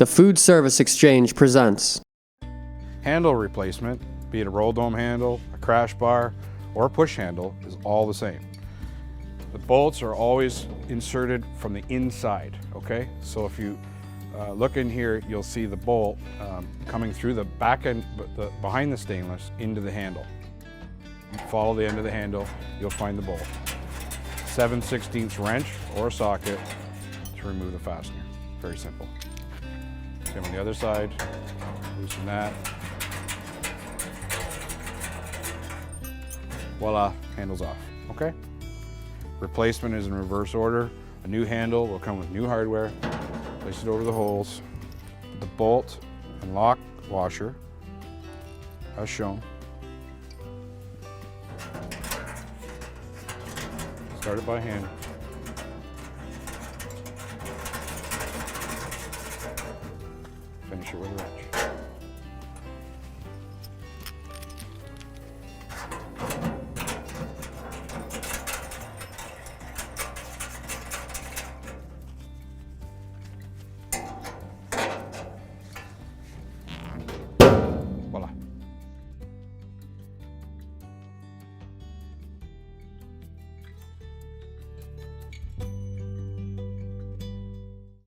The Food Service Exchange presents Handle replacement, be it a roll dome handle, a crash bar, or a push handle, is all the same. The bolts are always inserted from the inside, okay? So if you look in here, you'll see the bolt coming through the back end, behind the stainless, into the handle. Follow the end of the handle, you'll find the bolt. 7/16 wrench or socket to remove the fastener. Very simple. Same on the other side, loosen that. Voila, handle's off, okay? Replacement is in reverse order. A new handle will come with new hardware. Place it over the holes. The bolt and lock washer, as shown. Start it by hand. Finish it with a wrench.